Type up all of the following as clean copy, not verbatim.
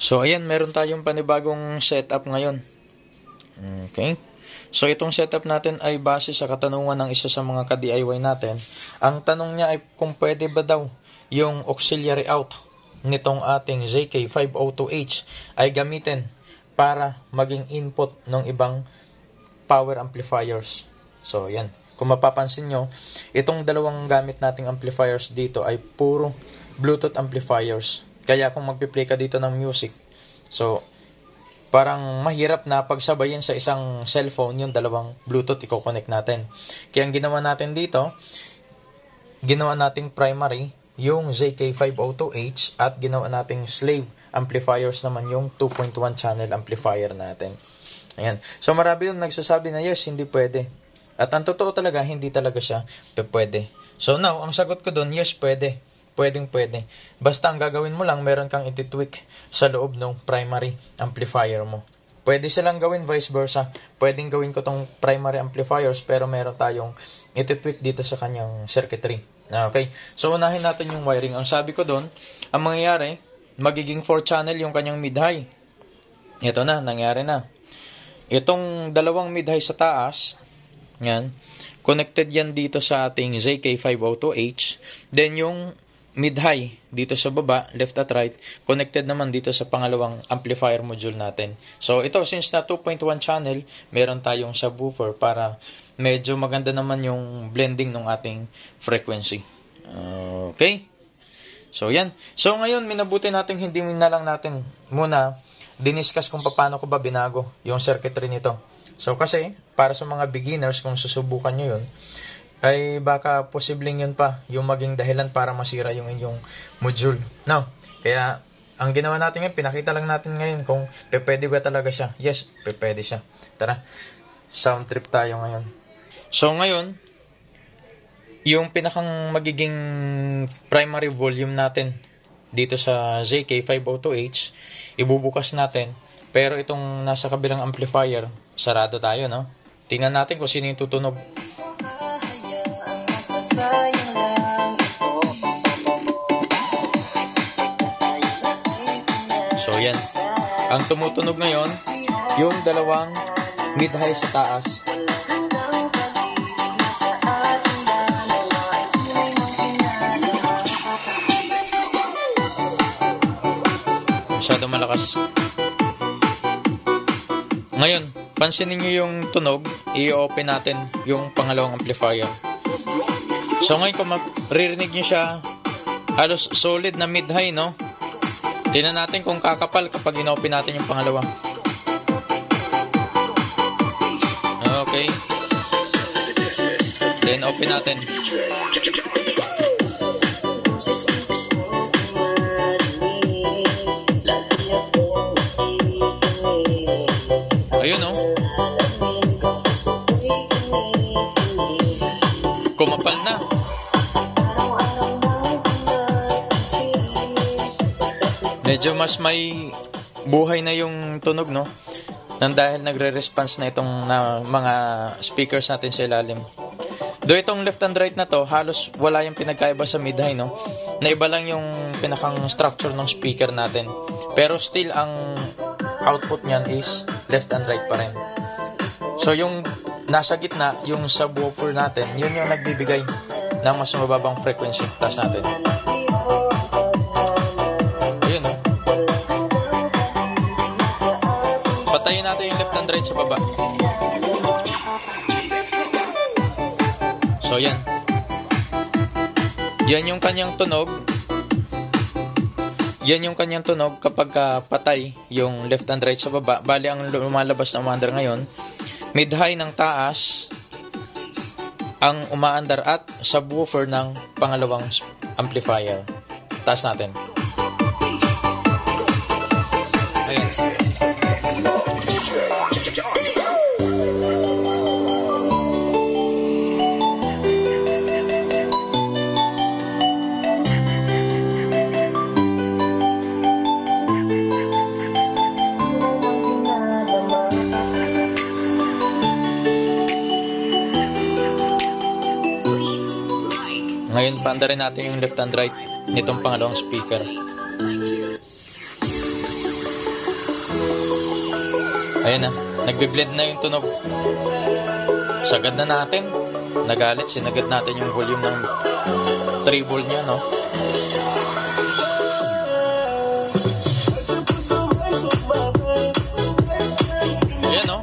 So ayan, meron tayong panibagong setup ngayon. Okay. So itong setup natin ay base sa katanungan ng isa sa mga ka-DIY natin. Ang tanong niya ay kung pwede ba daw yung auxiliary out nitong ating ZK502H ay gamitin para maging input ng ibang power amplifiers. So yan. Kung mapapansin nyo, itong dalawang gamit nating amplifiers dito ay puro Bluetooth amplifiers. Kaya kung magpi-play ka dito ng music, so parang mahirap na pagsabayin sa isang cellphone yung dalawang Bluetooth i-connect natin. Kaya ang ginawa natin dito, ginawa nating primary yung ZK502H at ginawa nating slave amplifiers naman yung 2.1 channel amplifier natin. Ayan. So marami yung nagsasabi na yes, hindi pwede. At ang totoo talaga, hindi talaga siya pwede. So now, ang sagot ko doon, yes, pwede. Pwede. Basta ang gagawin mo lang, meron kang iti-tweak sa loob ng primary amplifier mo. Pwede silang gawin vice versa. Pwedeng gawin ko tong primary amplifiers pero meron tayong iti-tweak dito sa kanyang circuitry. Okay? So unahin natin yung wiring. Ang sabi ko doon, ang mangyayari, magiging 4 channel yung kanyang mid-high. Ito na, nangyari na. Itong dalawang mid-high sa taas, yan, connected yan dito sa ating ZK502H. Then yung mid-high dito sa baba, left at right, connected naman dito sa pangalawang amplifier module natin. So ito, since na 2.1 channel, meron tayong subwoofer para medyo maganda naman yung blending ng ating frequency. Okay? So yan. So ngayon, minabuti natin hindi na lang natin muna diniscuss kung paano ko ba binago yung circuitry nito. So kasi, para sa mga beginners, kung susubukan nyo yun, ay baka posibleng yun pa yung maging dahilan para masira yung inyong module. No? Kaya, ang ginawa natin ngayon, pinakita lang natin ngayon kung pwede ba talaga siya. Yes, pwede siya. Tara, sound trip tayo ngayon. So ngayon, yung pinakang magiging primary volume natin dito sa ZK502H, ibubukas natin. Pero itong nasa kabilang amplifier, sarado tayo, no? Tingnan natin kung sino yung tutunog. So, yan. Ang tumutunog ngayon, yung dalawang mid-high sa taas. Masyado malakas. Ngayon, pansinin nyo yung tunog, i-open natin yung pangalawang amplifier. So ngayon, kung maririnig nyo siya, halos solid na mid-high, no? Tingnan natin kung kakapal kapag in-open natin yung pangalawa. Okay. Then, open natin. Ayun, no? Kumapal na. Medyo mas may buhay na yung tunog, no? Nang dahil nagre-response na itong mga speakers natin sa ilalim. Do itong left and right na to, halos wala yung pinagkaiba sa mid-high, no? Naiba lang yung pinakang structure ng speaker natin. Pero still, ang output niyan is left and right pa rin. So yung nasa gitna, yung subwoofer natin, yun yung nagbibigay ng mas mababang frequency. Taas natin. Ayun, no? Patayin natin yung left and right sa baba. So yan. Yan yung kanyang tunog. Yan yung kanyang tunog kapag patay yung left and right sa baba. Bali, ang lumalabas na umaandar ngayon, mid-high ng taas ang umaandar at subwoofer ng pangalawang amplifier. Taas natin. Ayan. Ngayon, paandarin natin yung left and right nitong pangalawang speaker. Ayun na, nagbe-blend na yung tunog. Sagad na natin. Nagalit, sinagad natin yung volume ng treble niya, no? Ayan, no?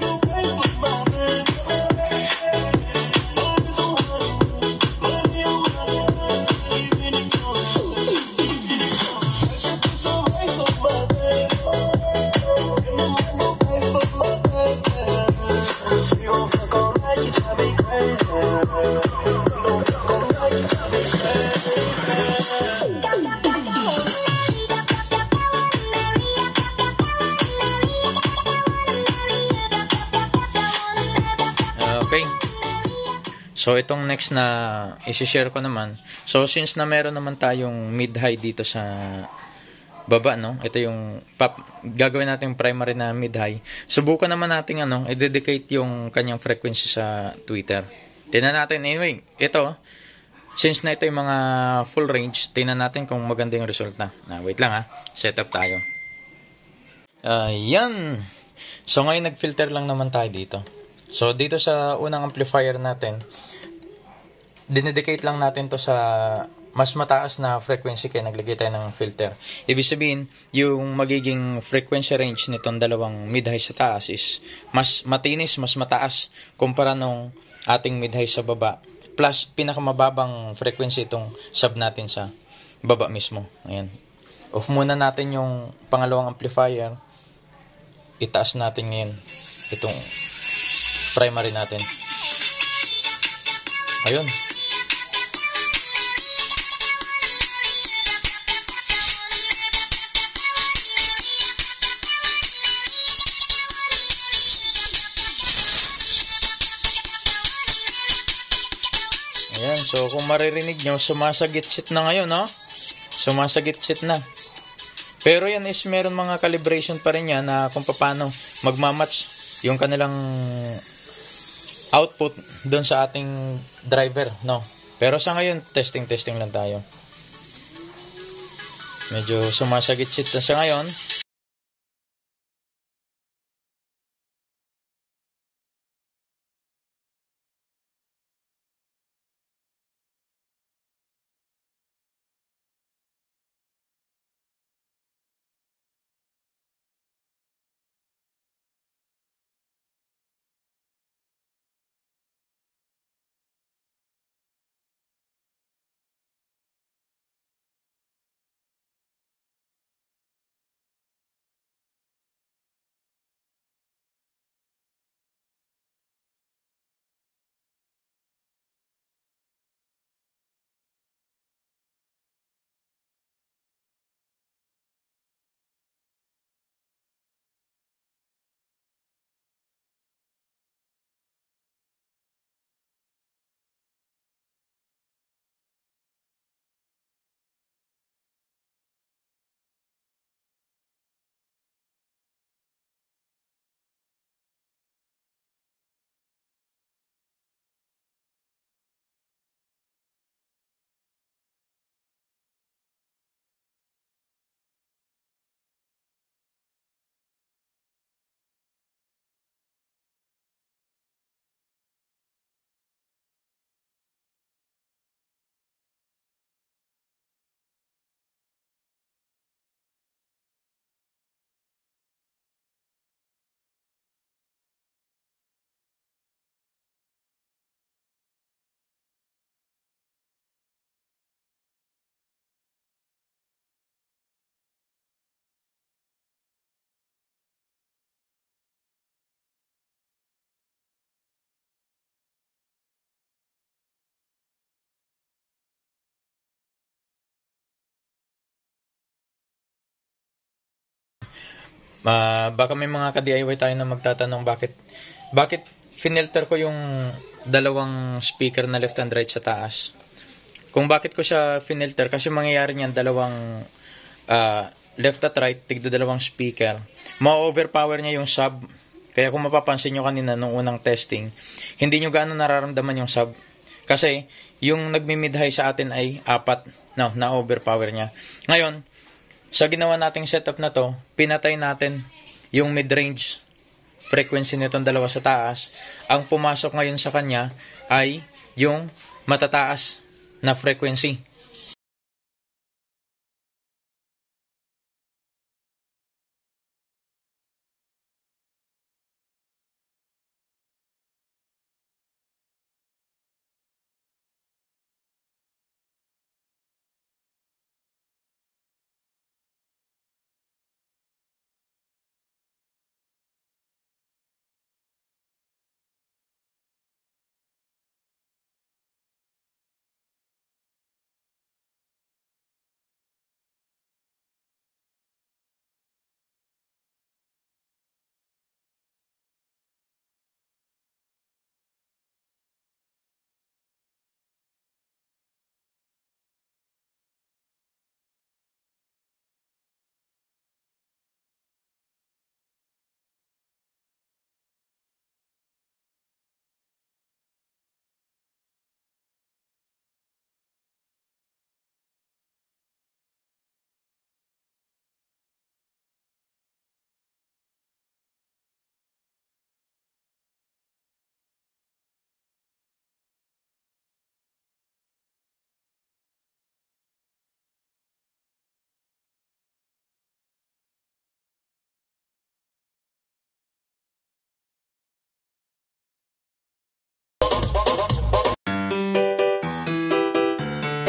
Okay. So, itong next na isi-share ko naman. So, since na meron naman tayong mid-high dito sa baba, no? Ito yung gagawin natin primary na mid-high. Subukan naman natin i-dedicate yung kanyang frequency sa tweeter. Tingnan natin. Anyway, ito, since na ito yung mga full range, tingnan natin kung maganda yung resulta. Wait lang setup tayo. Yan. So, ngayon nag-filter lang naman tayo dito. So, dito sa unang amplifier natin, dinedicate lang natin to sa mas mataas na frequency kaya naglagay tayo ng filter. Ibig sabihin, yung magiging frequency range nitong dalawang mid-high sa taas is mas matinis, mas mataas kumpara nung ating mid-high sa baba. Plus, pinakamababang frequency itong sub natin sa baba mismo. Ayan. Off muna natin yung pangalawang amplifier. Itaas natin ngayon itong primary natin. Ayun. Ayan, so kung maririnig nyo, sumasagit-sit na ngayon, no? Sumasagit-sit na. Pero yan is meron mga calibration pa rin yan na kung paano magmamatch yung kanilang output doon sa ating driver, no? Pero sa ngayon, testing lang tayo. Medyo sumasagit-sit na sa ngayon. Baka may mga ka-DIY tayo na magtatanong bakit finilter ko yung dalawang speaker na left and right sa taas. Kung bakit ko siya finilter, kasi mangyayari niyan dalawang left at right, tigdo dalawang speaker. Ma-overpower niya yung sub. Kaya kung mapapansin nyo kanina nung unang testing, hindi nyo gaano nararamdaman yung sub. Kasi yung nagmi-mid-high sa atin ay 4, na-overpower niya. Ngayon, sa ginawa nating setup na to, pinatay natin yung mid-range frequency nitong dalawa sa taas, ang pumasok ngayon sa kanya ay yung matataas na frequency.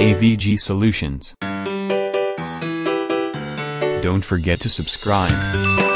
AVG Solutions. Don't forget to subscribe.